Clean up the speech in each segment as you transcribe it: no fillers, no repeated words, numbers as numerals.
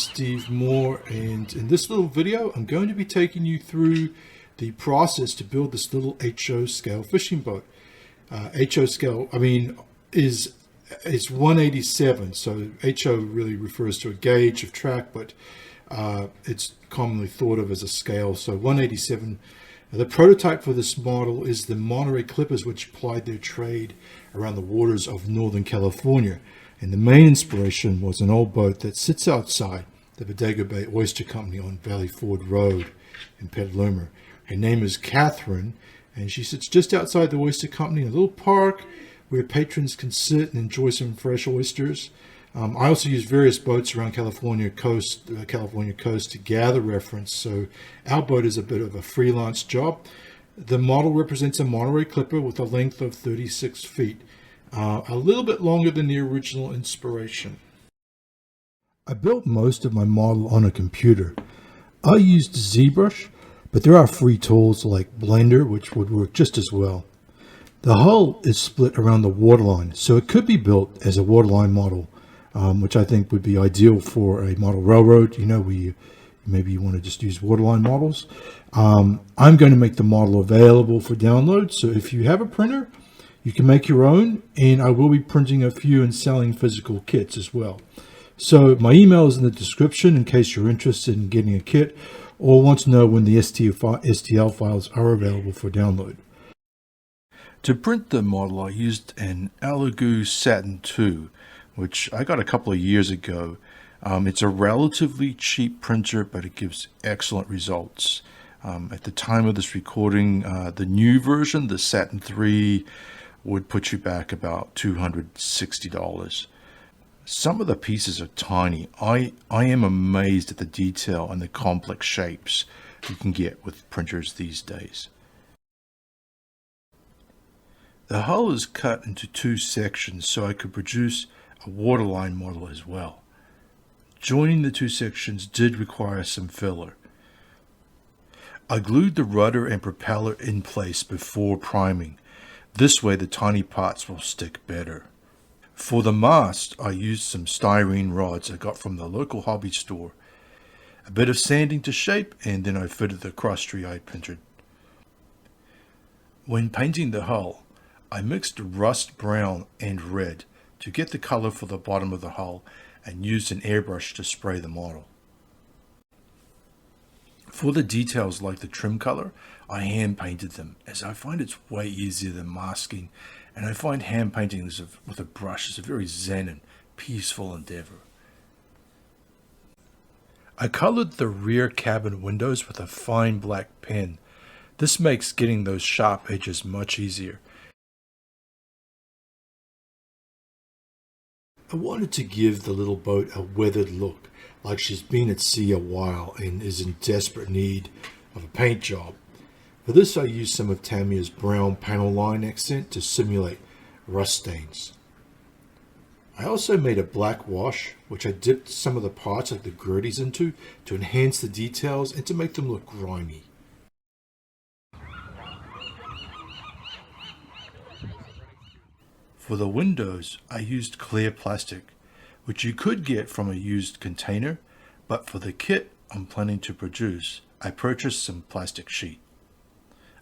Steve Moore, and in this little video I'm going to be taking you through the process to build this little HO scale fishing boat. HO scale, is 187, so HO really refers to a gauge of track, but it's commonly thought of as a scale, so 187. The prototype for this model is the Monterey Clippers, which plied their trade around the waters of Northern California. And the main inspiration was an old boat that sits outside the Bodega Bay Oyster Company on Valley Ford Road in Petaluma. Her name is Catherine, and she sits just outside the Oyster Company in a little park where patrons can sit and enjoy some fresh oysters. I also use various boats around California coast to gather reference, so our boat is a bit of a freelance job. The model represents a Monterey Clipper with a length of 36 feet. A little bit longer than the original inspiration. I built most of my model on a computer. I used ZBrush, but there are free tools like Blender which would work just as well. The hull is split around the waterline, so it could be built as a waterline model, which I think would be ideal for a model railroad. Maybe you want to just use waterline models. I'm going to make the model available for download, so if you have a printer, you can make your own, and I will be printing a few and selling physical kits as well. So my email is in the description in case you're interested in getting a kit or want to know when the STL files are available for download. To print the model, I used an Elegoo Satin 2, which I got a couple of years ago. It's a relatively cheap printer, but it gives excellent results. At the time of this recording, the new version, the Satin 3, would put you back about $260. Some of the pieces are tiny. I am amazed at the detail and the complex shapes you can get with printers these days. The hull is cut into two sections so I could produce a waterline model as well. Joining the two sections did require some filler. I glued the rudder and propeller in place before priming. This way the tiny parts will stick better. For the mast, I used some styrene rods I got from the local hobby store. A bit of sanding to shape, and then I fitted the cross tree I printed. When painting the hull, I mixed rust brown and red to get the color for the bottom of the hull and used an airbrush to spray the model. For the details like the trim color, I hand painted them, as I find it's way easier than masking, and I find hand painting with a brush is a very zen and peaceful endeavor. I colored the rear cabin windows with a fine black pen. This makes getting those sharp edges much easier. I wanted to give the little boat a weathered look, like she's been at sea a while and is in desperate need of a paint job. For this I used some of Tamiya's brown panel line accent to simulate rust stains. I also made a black wash, which I dipped some of the parts like the gurdies into to enhance the details and to make them look grimy. For the windows, I used clear plastic, which you could get from a used container, but for the kit I'm planning to produce, I purchased some plastic sheet.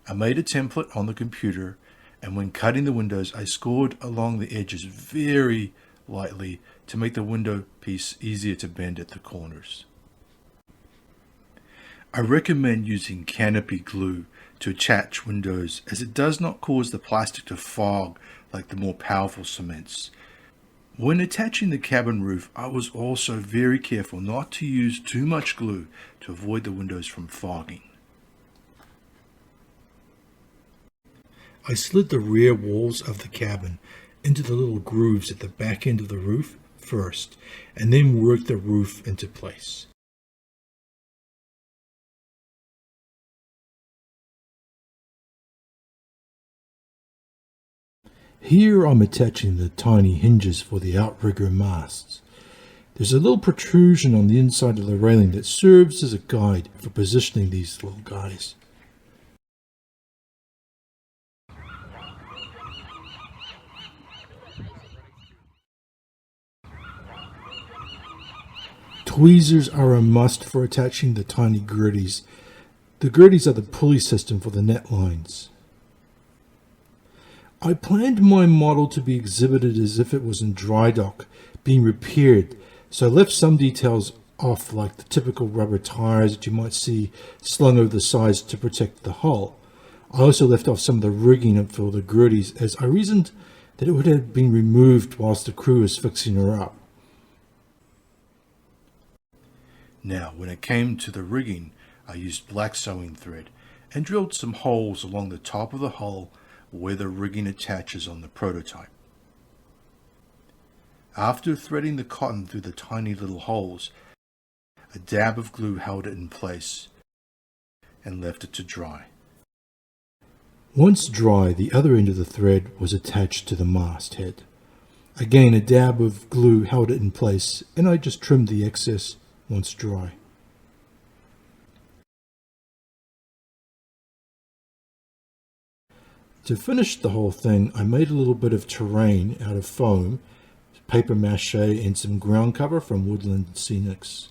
I made a template on the computer, and when cutting the windows, I scored along the edges very lightly to make the window piece easier to bend at the corners. I recommend using canopy glue to attach windows, as it does not cause the plastic to fog like the more powerful cements. When attaching the cabin roof, I was also very careful not to use too much glue to avoid the windows from fogging. I slid the rear walls of the cabin into the little grooves at the back end of the roof first, and then worked the roof into place. Here I'm attaching the tiny hinges for the outrigger masts. There's a little protrusion on the inside of the railing that serves as a guide for positioning these little guys. Tweezers are a must for attaching the tiny gritties. The gritties are the pulley system for the net lines. I planned my model to be exhibited as if it was in dry dock, being repaired, so I left some details off, like the typical rubber tires that you might see slung over the sides to protect the hull. I also left off some of the rigging for the gritties, as I reasoned that it would have been removed whilst the crew was fixing her up. Now, when it came to the rigging, I used black sewing thread and drilled some holes along the top of the hull where the rigging attaches on the prototype. After threading the cotton through the tiny little holes, a dab of glue held it in place and left it to dry. Once dry, the other end of the thread was attached to the masthead. Again, a dab of glue held it in place, and I just trimmed the excess once dry. To finish the whole thing, I made a little bit of terrain out of foam, paper mache, and some ground cover from Woodland Scenics.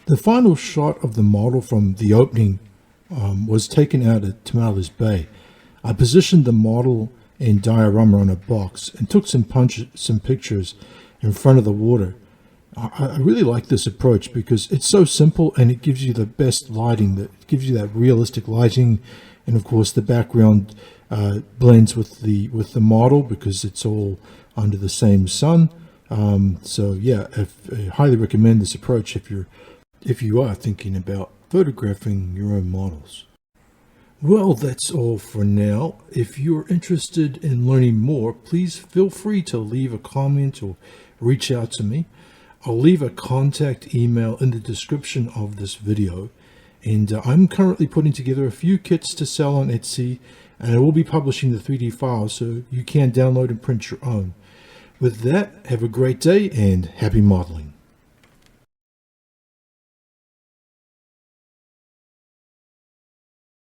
The final shot of the model from the opening was taken out at Tamales Bay. I positioned the model and diorama on a box and took some pictures in front of the water. I really like this approach because it's so simple and it gives you the best lighting, that gives you that realistic lighting, and of course the background blends with the model because it's all under the same sun. So yeah, I highly recommend this approach if you are thinking about photographing your own models. Well, that's all for now. If you're interested in learning more, please feel free to leave a comment or reach out to me. I'll leave a contact email in the description of this video. And I'm currently putting together a few kits to sell on Etsy, and I will be publishing the 3D files so you can download and print your own. With that, have a great day and happy modeling.